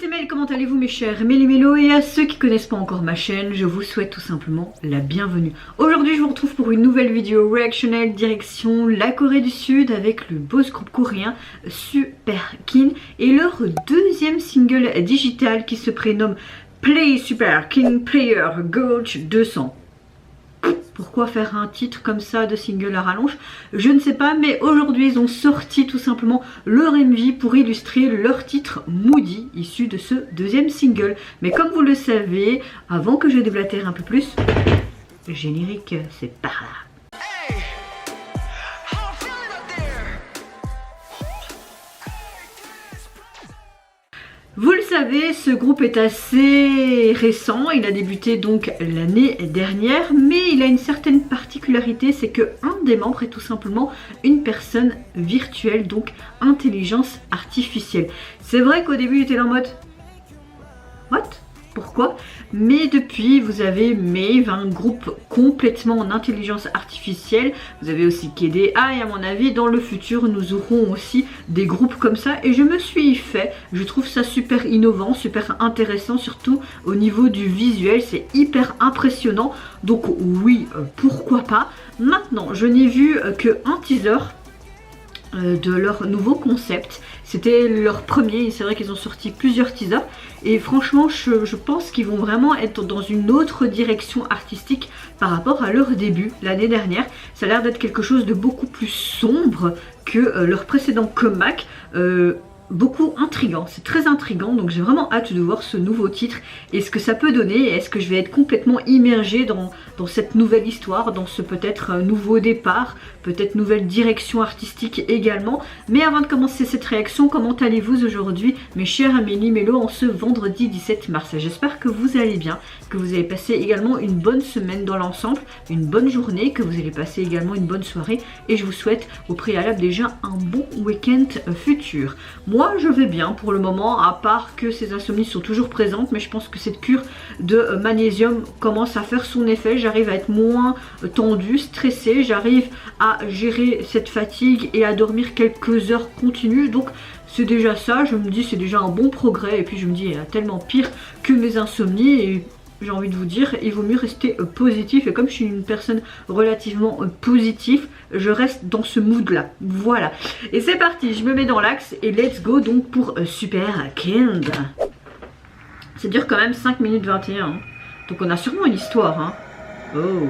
c'est Mel, comment allez-vous mes chers Méli-Mélo, et à ceux qui connaissent pas encore ma chaîne, je vous souhaite tout simplement la bienvenue. Aujourd'hui je vous retrouve pour une nouvelle vidéo réactionnelle direction la Corée du Sud avec le boss groupe coréen Super Kin et leur deuxième single digital qui se prénomme Play Super Kin Player Gauge 200. Pourquoi faire un titre comme ça de single à rallonge? Je ne sais pas, mais aujourd'hui ils ont sorti tout simplement leur MV pour illustrer leur titre Moody, issu de ce deuxième single. Mais comme vous le savez, avant que je déblatère un peu plus, le générique c'est par là. Vous le savez, ce groupe est assez récent, il a débuté donc l'année dernière, mais il a une certaine particularité, c'est que un des membres est tout simplement une personne virtuelle, donc intelligence artificielle. C'est vrai qu'au début il était là en mode « What ? Pourquoi ?» Mais depuis, vous avez Mave, un groupe complètement en intelligence artificielle. Vous avez aussi KDA et à mon avis, dans le futur, nous aurons aussi des groupes comme ça. Et je me suis fait, je trouve ça super innovant, super intéressant, surtout au niveau du visuel. C'est hyper impressionnant. Donc oui, pourquoi pas. Maintenant, je n'ai vu qu'un teaser de leur nouveau concept. C'était leur premier, c'est vrai qu'ils ont sorti plusieurs teasers et franchement je pense qu'ils vont vraiment être dans une autre direction artistique par rapport à leur début l'année dernière. Ça a l'air d'être quelque chose de beaucoup plus sombre que leur précédent comeback. Beaucoup intriguant, c'est très intriguant, donc j'ai vraiment hâte de voir ce nouveau titre et ce que ça peut donner. Est-ce que je vais être complètement immergée dans cette nouvelle histoire, dans ce peut-être nouveau départ, peut-être nouvelle direction artistique également. Mais avant de commencer cette réaction, comment allez-vous aujourd'hui mes chers Méli-Mélo en ce vendredi 17 mars? J'espère que vous allez bien, que vous avez passé également une bonne semaine dans l'ensemble, une bonne journée, que vous allez passer également une bonne soirée et je vous souhaite au préalable déjà un bon week-end futur. Moi je vais bien pour le moment, à part que ces insomnies sont toujours présentes, mais je pense que cette cure de magnésium commence à faire son effet. J'arrive à être moins tendue, stressée, j'arrive à gérer cette fatigue et à dormir quelques heures continues, donc c'est déjà ça, je me dis c'est déjà un bon progrès. Et puis je me dis il y a tellement pire que mes insomnies et j'ai envie de vous dire, il vaut mieux rester positif. Et comme je suis une personne relativement positive, je reste dans ce mood là. Voilà. Et c'est parti, je me mets dans l'axe et let's go donc pour Super Kin. Ça dure quand même 5 minutes 21. Donc on a sûrement une histoire. Hein. Oh.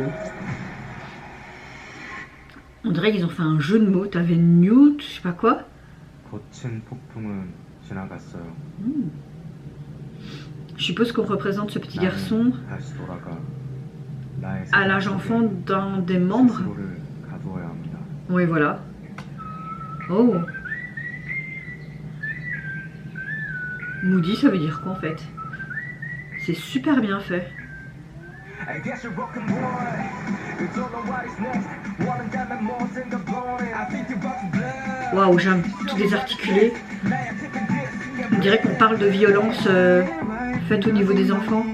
On dirait qu'ils ont fait un jeu de mots. T'avais Newt, je sais pas quoi. Je suppose qu'on représente ce petit garçon à l'âge enfant d'un des membres. Oui, voilà. Oh. Moody, ça veut dire quoi en fait? C'est super bien fait. Waouh, j'aime tout désarticulé. On dirait qu'on parle de violence faite au niveau des enfants.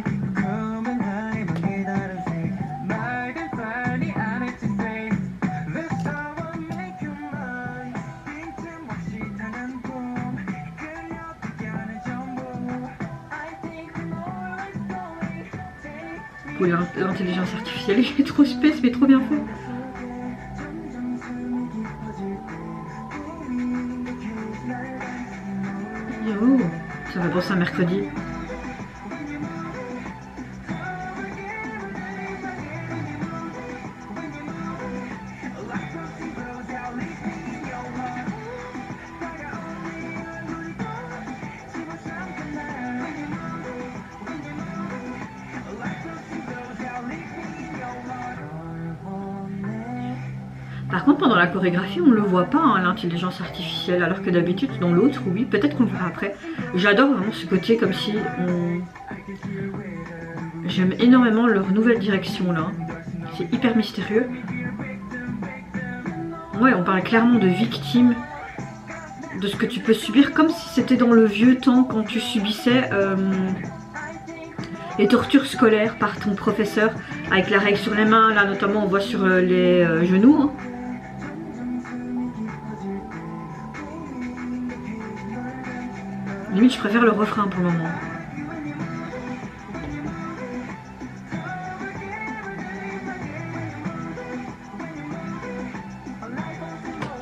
Pour l'intelligence artificielle, il est trop space mais trop bien fait. Yo, ça va penser à mercredi. Par contre, pendant la chorégraphie, on ne le voit pas, hein, l'intelligence artificielle, alors que d'habitude, dans l'autre, oui, peut-être qu'on le verra après. J'adore vraiment ce côté, comme si on... J'aime énormément leur nouvelle direction, là. C'est hyper mystérieux. Ouais, on parle clairement de victime, de ce que tu peux subir, comme si c'était dans le vieux temps, quand tu subissais les tortures scolaires par ton professeur, avec la règle sur les mains, là, notamment, on voit sur les genoux, hein. Limite, je préfère le refrain pour le moment.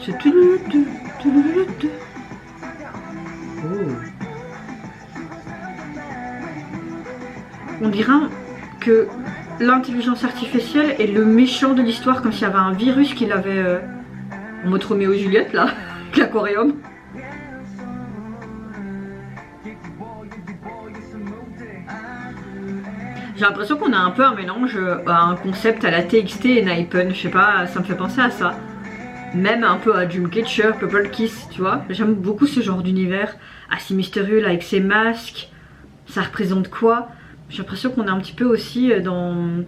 C'est oh. On dirait que l'intelligence artificielle est le méchant de l'histoire, comme s'il y avait un virus qui l'avait en mode Roméo et Juliette là, avec l'aquarium. J'ai l'impression qu'on a un peu un mélange, un concept à la TXT et Naipen, je sais pas, ça me fait penser à ça. Même un peu à Dreamcatcher, Purple Kiss, tu vois. J'aime beaucoup ce genre d'univers assez mystérieux là, avec ses masques. Ça représente quoi? J'ai l'impression qu'on est un petit peu aussi dans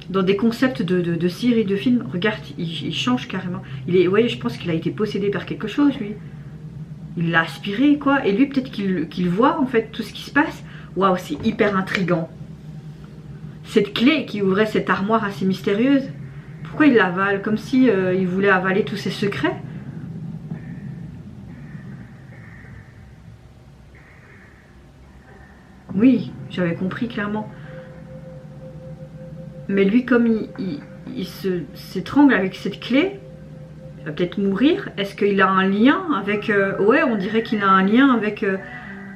des concepts de séries, de films. Regarde, il change carrément. Ouais, je pense qu'il a été possédé par quelque chose, lui. Il l'a aspiré, quoi. Et lui, peut-être qu'il voit, en fait, tout ce qui se passe. Waouh, c'est hyper intriguant. Cette clé qui ouvrait cette armoire assez mystérieuse, pourquoi il l'avale? Comme si il voulait avaler tous ses secrets. Oui, j'avais compris clairement. Mais lui, comme il s'étrangle avec cette clé, il va peut-être mourir. Est-ce qu'il a un lien avec... ouais, on dirait qu'il a un lien avec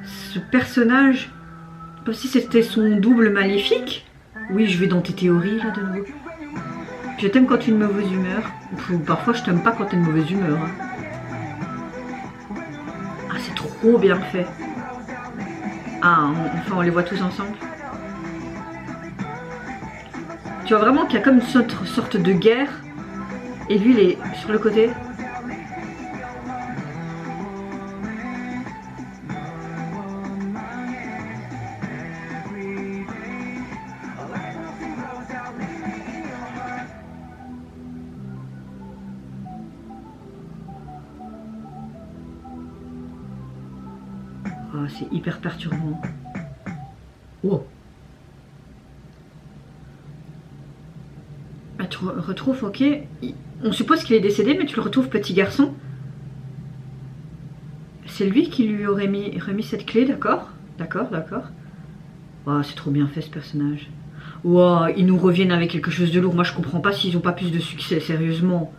ce personnage. Comme si c'était son double maléfique. Oui, je vais dans tes théories, là, de nouveau. Je t'aime quand tu es de mauvaise humeur. Ou parfois, je t'aime pas quand tu es de mauvaise humeur. Hein. Ah, c'est trop bien fait. Ah, enfin, on les voit tous ensemble. Tu vois vraiment qu'il y a comme une sorte de guerre. Et lui, il est sur le côté. Oh, c'est hyper perturbant. Oh. Ah, tu retrouves, ok. On suppose qu'il est décédé, mais tu le retrouves petit garçon. C'est lui qui lui aurait remis cette clé, d'accord? D'accord, d'accord. Oh, c'est trop bien fait ce personnage. Wow, ils nous reviennent avec quelque chose de lourd. Moi, je comprends pas s'ils ont pas plus de succès, sérieusement.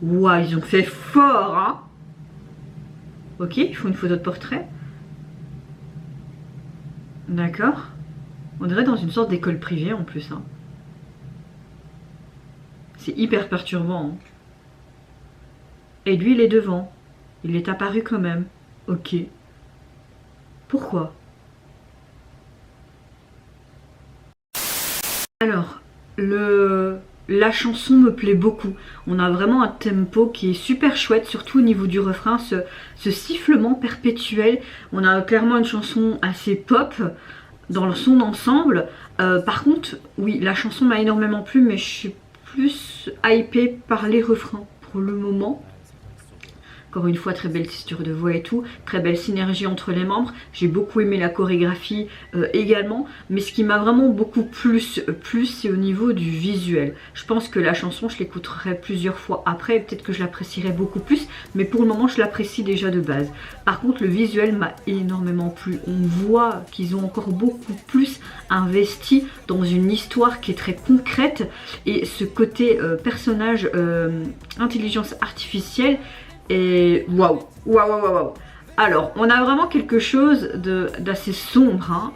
Wow, ils ont fait fort, hein. Ok, il faut une photo de portrait. D'accord. On dirait dans une sorte d'école privée en plus. Hein. C'est hyper perturbant. Hein. Et lui, il est devant. Il est apparu quand même. Ok. Pourquoi? Alors, la chanson me plaît beaucoup. On a vraiment un tempo qui est super chouette, surtout au niveau du refrain, ce sifflement perpétuel. On a clairement une chanson assez pop dans son ensemble. Par contre, oui, la chanson m'a énormément plu, mais je suis plus hypée par les refrains pour le moment. Encore une fois, très belle texture de voix et tout, très belle synergie entre les membres. J'ai beaucoup aimé la chorégraphie également, mais ce qui m'a vraiment beaucoup plus, c'est au niveau du visuel. Je pense que la chanson, je l'écouterai plusieurs fois après, peut-être que je l'apprécierai beaucoup plus, mais pour le moment, je l'apprécie déjà de base. Par contre, le visuel m'a énormément plu. On voit qu'ils ont encore beaucoup plus investi dans une histoire qui est très concrète, et ce côté personnage intelligence artificielle, et waouh, waouh, waouh, waouh. Alors, on a vraiment quelque chose d'assez sombre. Hein.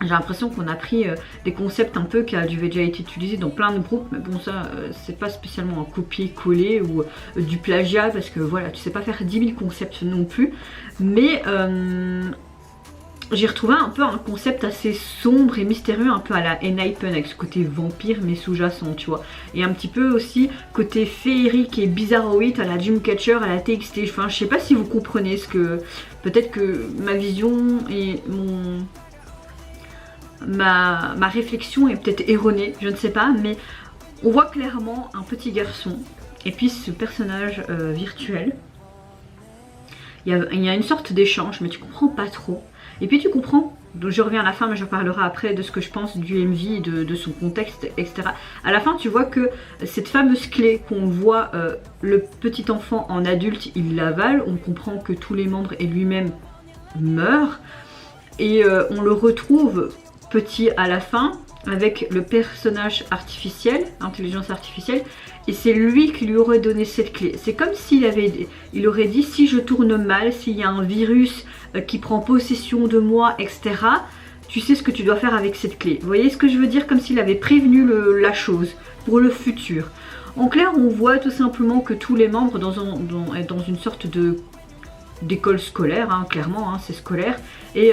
J'ai l'impression qu'on a pris des concepts un peu qui a déjà été utilisés dans plein de groupes, mais bon, ça, c'est pas spécialement un copier-coller ou du plagiat, parce que voilà, tu sais pas faire 10 000 concepts non plus. Mais j'ai retrouvé un peu un concept assez sombre et mystérieux, un peu à la Enhypen, avec ce côté vampire mais sous-jacent, tu vois. Et un petit peu aussi côté féerique et bizarroïde à la Dreamcatcher, à la TXT. Enfin, je sais pas si vous comprenez ce que... Peut-être que ma vision et ma réflexion est peut-être erronée, je ne sais pas, mais on voit clairement un petit garçon et puis ce personnage virtuel. Il y a une sorte d'échange, mais tu comprends pas trop. Et puis tu comprends donc je reviens à la fin, mais je parlerai après de ce que je pense du MV, de son contexte, etc. À la fin, tu vois que cette fameuse clé qu'on voit, le petit enfant en adulte, il l'avale. On comprend que tous les membres et lui-même meurent. Et on le retrouve petit à la fin avec le personnage artificiel, intelligence artificielle. Et c'est lui qui lui aurait donné cette clé. C'est comme s'il aurait dit, si je tourne mal, s'il y a un virus qui prend possession de moi, etc., tu sais ce que tu dois faire avec cette clé. Vous voyez ce que je veux dire? Comme s'il avait prévenu la chose pour le futur. En clair, on voit tout simplement que tous les membres dans une sorte d'école scolaire, hein, clairement, hein, c'est scolaire, et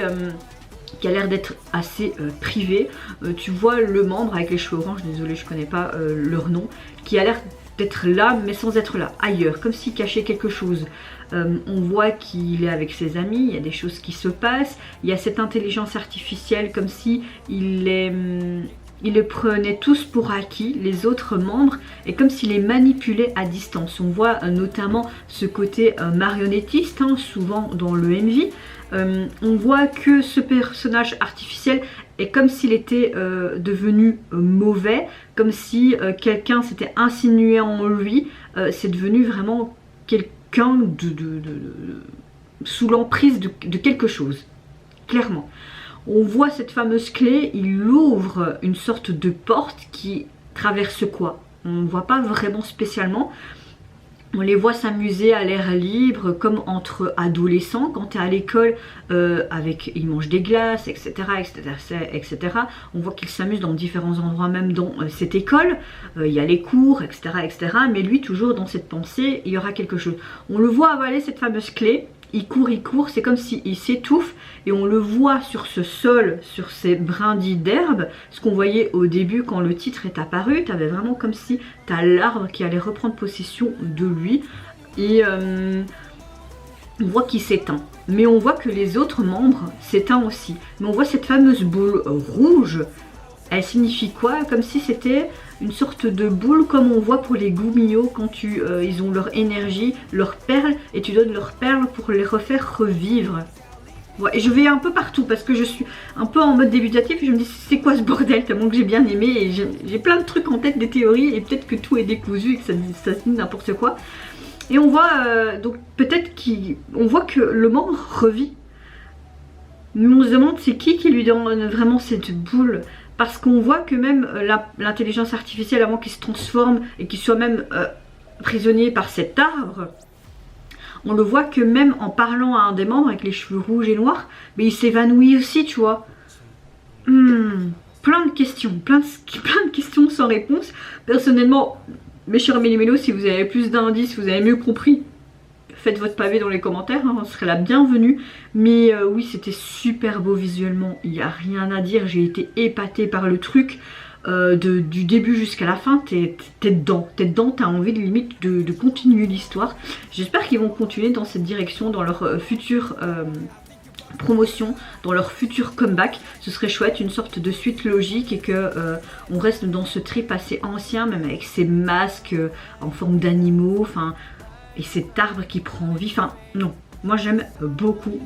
qui a l'air d'être assez privé. Tu vois le membre avec les cheveux orange, désolé je connais pas leur nom, qui a l'air d'être là mais sans être là, ailleurs, comme s'il cachait quelque chose. On voit qu'il est avec ses amis, il y a des choses qui se passent, il y a cette intelligence artificielle comme si il les prenait tous pour acquis, les autres membres, et comme s'il les manipulait à distance. On voit notamment ce côté marionnettiste, hein, souvent dans le MV. On voit que ce personnage artificiel est comme s'il était devenu mauvais, comme si quelqu'un s'était insinué en lui. C'est devenu vraiment quelqu'un sous l'emprise de quelque chose, clairement. On voit cette fameuse clé, il ouvre une sorte de porte qui traverse quoi? On ne voit pas vraiment spécialement. On les voit s'amuser à l'air libre, comme entre adolescents, quand tu es à l'école, ils mangent des glaces, etc. etc. On voit qu'ils s'amusent dans différents endroits, même dans cette école. Il y a les cours, etc., etc. Mais lui, toujours dans cette pensée, il y aura quelque chose. On le voit avaler cette fameuse clé. Il court, c'est comme s'il s'étouffe et on le voit sur ce sol, sur ces brindilles d'herbe, ce qu'on voyait au début quand le titre est apparu. Tu avais vraiment comme si tu as l'arbre qui allait reprendre possession de lui et on voit qu'il s'éteint. Mais on voit que les autres membres s'éteignent aussi. Mais on voit cette fameuse boule rouge, elle signifie quoi? Comme si c'était une sorte de boule comme on voit pour les goumillots quand ils ont leur énergie, leurs perles, et tu donnes leurs perles pour les refaire revivre. Ouais, et je vais un peu partout parce que je suis un peu en mode débutatif et je me dis c'est quoi ce bordel, tellement que j'ai bien aimé et j'ai plein de trucs en tête, des théories, et peut-être que tout est décousu et que ça se dit n'importe quoi. Et on voit donc peut-être qu'on voit que le membre revit. Mais on se demande c'est qui lui donne vraiment cette boule. Parce qu'on voit que même l'intelligence artificielle, avant qu'il se transforme et qu'il soit même prisonnier par cet arbre, on le voit que même en parlant à un des membres avec les cheveux rouges et noirs, mais il s'évanouit aussi, tu vois. Plein de questions, plein de questions sans réponse. Personnellement, mes chers méli-mélos, si vous avez plus d'indices, vous avez mieux compris, faites votre pavé dans les commentaires, hein, on serait la bienvenue. Mais oui, c'était super beau visuellement, il n'y a rien à dire, j'ai été épatée par le truc. Du début jusqu'à la fin, t'es dedans, t'as envie de limite de continuer l'histoire. J'espère qu'ils vont continuer dans cette direction dans leur future promotion, dans leur futur comeback. Ce serait chouette, une sorte de suite logique et que on reste dans ce trip assez ancien, même avec ces masques en forme d'animaux, enfin, et cet arbre qui prend vie, enfin non. Moi j'aime beaucoup.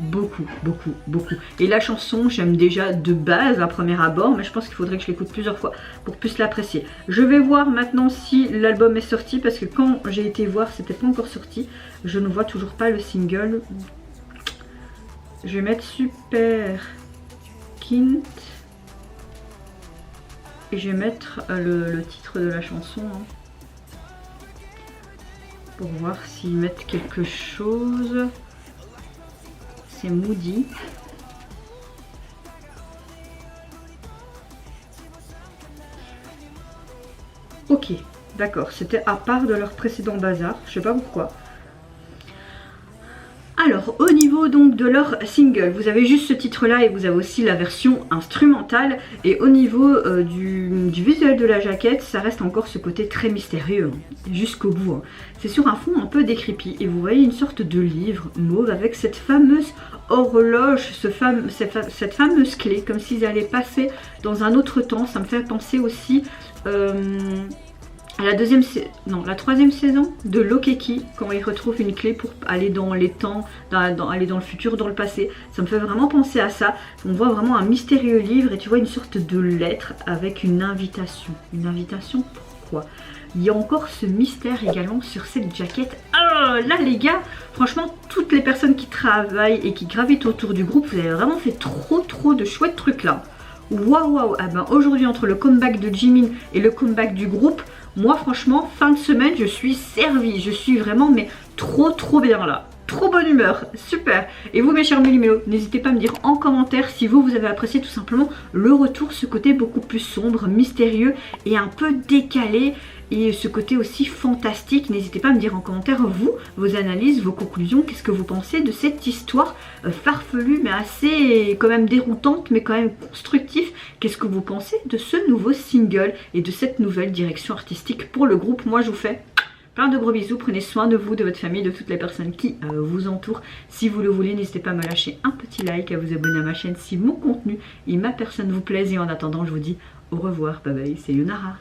Et la chanson j'aime déjà de base à premier abord, mais je pense qu'il faudrait que je l'écoute plusieurs fois pour plus l'apprécier. Je vais voir maintenant si l'album est sorti, parce que quand j'ai été voir c'était pas encore sorti. Je ne vois toujours pas le single. Je vais mettre Super Kint et je vais mettre le titre de la chanson, hein, pour voir s'ils mettent quelque chose. C'est Moody. Ok, d'accord, c'était à part de leur précédent bazar, je sais pas pourquoi. Alors, au niveau donc de leur single, vous avez juste ce titre là et vous avez aussi la version instrumentale. Et au niveau du visuel de la jaquette, ça reste encore ce côté très mystérieux, hein, jusqu'au bout. Hein. C'est sur un fond un peu décrépit et vous voyez une sorte de livre mauve avec cette fameuse horloge, cette fameuse clé, comme s'ils allaient passer dans un autre temps. Ça me fait penser aussi à la troisième saison de Lokeki, quand il retrouve une clé pour aller dans les temps, aller dans le futur, dans le passé. Ça me fait vraiment penser à ça. On voit vraiment un mystérieux livre et tu vois une sorte de lettre avec une invitation. Une invitation, pourquoi? Il y a encore ce mystère également sur cette jaquette. Oh, là les gars, franchement, toutes les personnes qui travaillent et qui gravitent autour du groupe, vous avez vraiment fait trop de chouettes trucs là. Waouh. Ah ben aujourd'hui, entre le comeback de Jimin et le comeback du groupe, moi franchement, fin de semaine, je suis servie. Je suis vraiment mais trop bien là. Trop bonne humeur, super. Et vous mes chers Mélimélos, n'hésitez pas à me dire en commentaire si vous avez apprécié tout simplement le retour, ce côté beaucoup plus sombre, mystérieux et un peu décalé. Et ce côté aussi fantastique. N'hésitez pas à me dire en commentaire vous, vos analyses, vos conclusions. Qu'est-ce que vous pensez de cette histoire farfelue mais assez quand même déroutante mais quand même constructif. Qu'est-ce que vous pensez de ce nouveau single et de cette nouvelle direction artistique pour le groupe? Moi je vous fais plein de gros bisous, prenez soin de vous, de votre famille, de toutes les personnes qui vous entourent. Si vous le voulez, n'hésitez pas à me lâcher un petit like, à vous abonner à ma chaîne si mon contenu et ma personne vous plaisent. Et en attendant, je vous dis au revoir, bye bye, c'est Yunara.